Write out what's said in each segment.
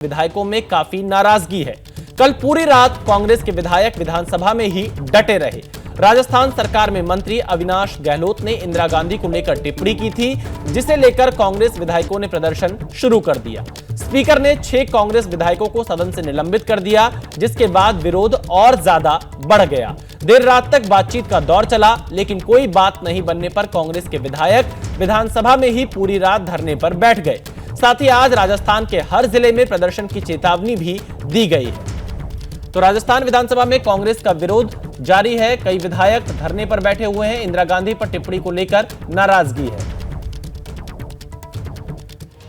विधायकों में काफी नाराजगी है। कल पूरी रात कांग्रेस के विधायक विधानसभा में ही डटे रहे। राजस्थान सरकार में मंत्री अविनाश गहलोत ने इंदिरा गांधी को लेकर टिप्पणी की थी, जिसे लेकर कांग्रेस विधायकों ने प्रदर्शन शुरू कर दिया। स्पीकर ने 6 कांग्रेस विधायकों को सदन से निलंबित कर दिया, जिसके बाद विरोध और ज्यादा बढ़ गया। देर रात तक बातचीत का दौर चला, लेकिन कोई बात नहीं बनने पर कांग्रेस के विधायक विधानसभा में ही पूरी रात धरने पर बैठ गए। साथ ही आज राजस्थान के हर जिले में प्रदर्शन की चेतावनी भी दी गई है। तो राजस्थान विधानसभा में कांग्रेस का विरोध जारी है। कई विधायक धरने पर बैठे हुए हैं। इंदिरा गांधी पर टिप्पणी को लेकर नाराजगी है।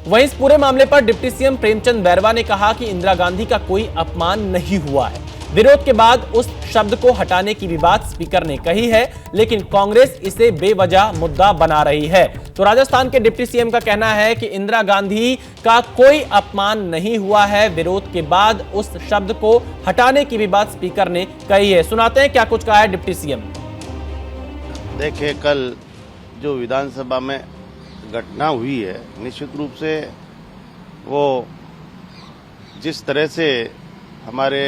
वहीं इस पूरे मामले पर डिप्टी सीएम प्रेमचंद बैरवा ने कहा कि इंदिरा गांधी का कोई अपमान नहीं हुआ है। विरोध के बाद उस शब्द को हटाने की भी बात स्पीकर ने कही है, लेकिन कांग्रेस इसे बेवजह मुद्दा बना रही है। तो राजस्थान के डिप्टी सीएम का कहना है कि इंदिरा गांधी का कोई अपमान नहीं हुआ है। विरोध के बाद उस शब्द को हटाने की भी बात स्पीकर ने कही है। सुनाते हैं क्या कुछ कहा है डिप्टी सीएम। देखिए, कल जो विधानसभा में घटना हुई है, निश्चित रूप से वो जिस तरह से हमारे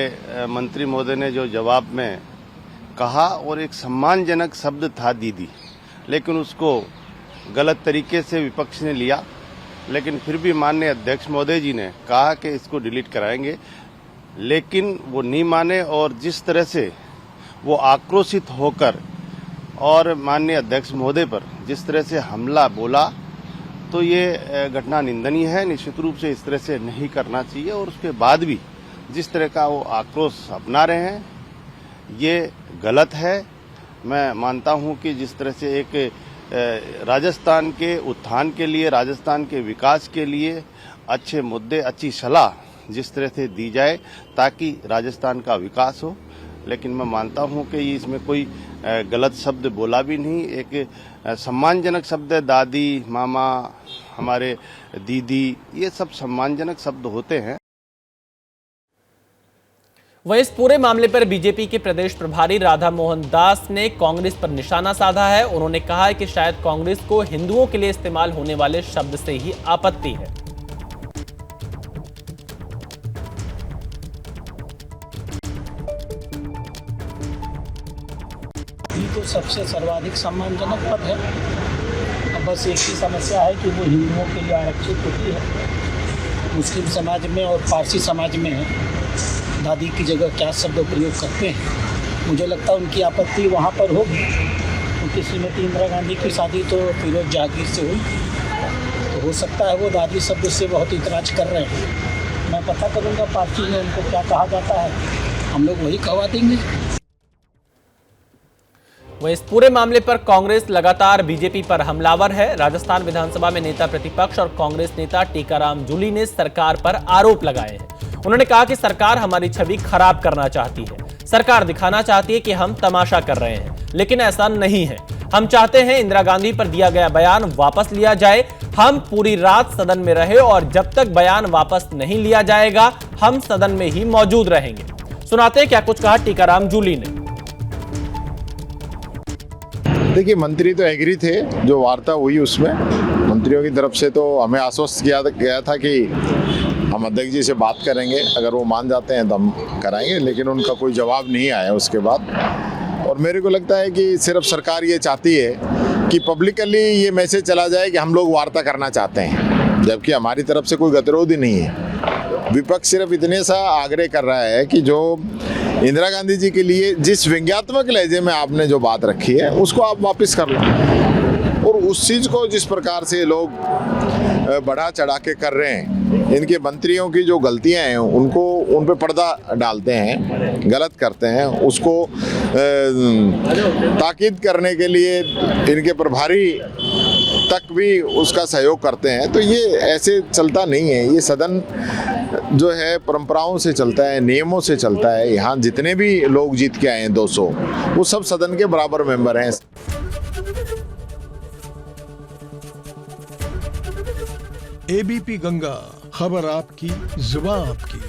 मंत्री महोदय ने जो जवाब में कहा, और एक सम्मानजनक शब्द था दीदी, लेकिन उसको गलत तरीके से विपक्ष ने लिया। लेकिन फिर भी माननीय अध्यक्ष महोदय जी ने कहा कि इसको डिलीट कराएंगे, लेकिन वो नहीं माने। और जिस तरह से वो आक्रोशित होकर और माननीय अध्यक्ष महोदय पर जिस तरह से हमला बोला, तो ये घटना निंदनीय है। निश्चित रूप से इस तरह से नहीं करना चाहिए। और उसके बाद भी जिस तरह का वो आक्रोश अपना रहे हैं, ये गलत है। मैं मानता हूं कि जिस तरह से एक राजस्थान के उत्थान के लिए, राजस्थान के विकास के लिए अच्छे मुद्दे, अच्छी सलाह जिस तरह से दी जाए ताकि राजस्थान का विकास हो, लेकिन मैं मानता हूं कि इसमें कोई गलत शब्द बोला भी नहीं। एक सम्मानजनक शब्द है, दादी, मामा, हमारे दीदी, ये सब सम्मानजनक शब्द होते हैं। वहीं इस पूरे मामले पर बीजेपी के प्रदेश प्रभारी राधा मोहन दास ने कांग्रेस पर निशाना साधा है। उन्होंने कहा है कि शायद कांग्रेस को हिंदुओं के लिए इस्तेमाल होने वाले शब्द से ही आपत्ति है। ये तो सबसे सर्वाधिक सम्मानजनक पद है। अब बस एक ही समस्या है कि वो हिंदुओं के लिए आरक्षित होती है। मुस्लिम समाज में और पारसी समाज में दादी की जगह क्या शब्द प्रयोग करते हैं। मुझे लगता है उनकी आपत्ति वहाँ पर होगी, क्योंकि श्रीमती इंदिरा गांधी की शादी तो फिरोज जहांगीर से हुई, तो हो सकता है वो दादी शब्द से बहुत इतराज कर रहे हैं। मैं पता करूँगा पार्टी में उनको क्या कहा जाता है, हम लोग वही कहवा देंगे। वहीं इस पूरे मामले पर कांग्रेस लगातार बीजेपी पर हमलावर है। राजस्थान विधानसभा में नेता प्रतिपक्ष और कांग्रेस नेता टीकाराम जूली ने सरकार पर आरोप लगाए हैं। उन्होंने कहा कि सरकार हमारी छवि खराब करना चाहती है। सरकार दिखाना चाहती है कि हम तमाशा कर रहे हैं, लेकिन ऐसा नहीं है। हम चाहते हैं इंदिरा गांधी पर दिया गया बयान वापस लिया जाए। हम पूरी रात सदन में रहे और जब तक बयान वापस नहीं लिया जाएगा, हम सदन में ही मौजूद रहेंगे। सुनाते हैं क्या कुछ कहा टीकाराम जूली ने। देखिए, मंत्री तो एग्री थे, जो वार्ता हुई उसमें मंत्रियों की तरफ से तो हमें आश्वस्त किया गया था कि हम अध्यक्ष जी से बात करेंगे, अगर वो मान जाते हैं तो हम कराएंगे, लेकिन उनका कोई जवाब नहीं आया उसके बाद। और मेरे को लगता है कि सिर्फ सरकार ये चाहती है कि पब्लिकली ये मैसेज चला जाए कि हम लोग वार्ता करना चाहते हैं, जबकि हमारी तरफ से कोई गतिरोध ही नहीं है। विपक्ष सिर्फ इतने सा आग्रह कर रहा है कि जो इंदिरा गांधी जी के लिए जिस व्यंग्यात्मक लहजे में आपने जो बात रखी है, उसको आप वापस कर लो। और उस चीज़ को जिस प्रकार से लोग बढ़ा चढ़ा के कर रहे हैं, इनके मंत्रियों की जो गलतियां हैं उनको उन पे पर्दा डालते हैं, गलत करते हैं, उसको ताकीद करने के लिए इनके प्रभारी तक भी उसका सहयोग करते हैं। तो ये ऐसे चलता नहीं है। ये सदन जो है परंपराओं से चलता है, नियमों से चलता है। यहाँ जितने भी लोग जीत के आए हैं 200, वो सब सदन के बराबर मेंबर हैं। एबीपी गंगा, खबर आपकी, जुबान आपकी।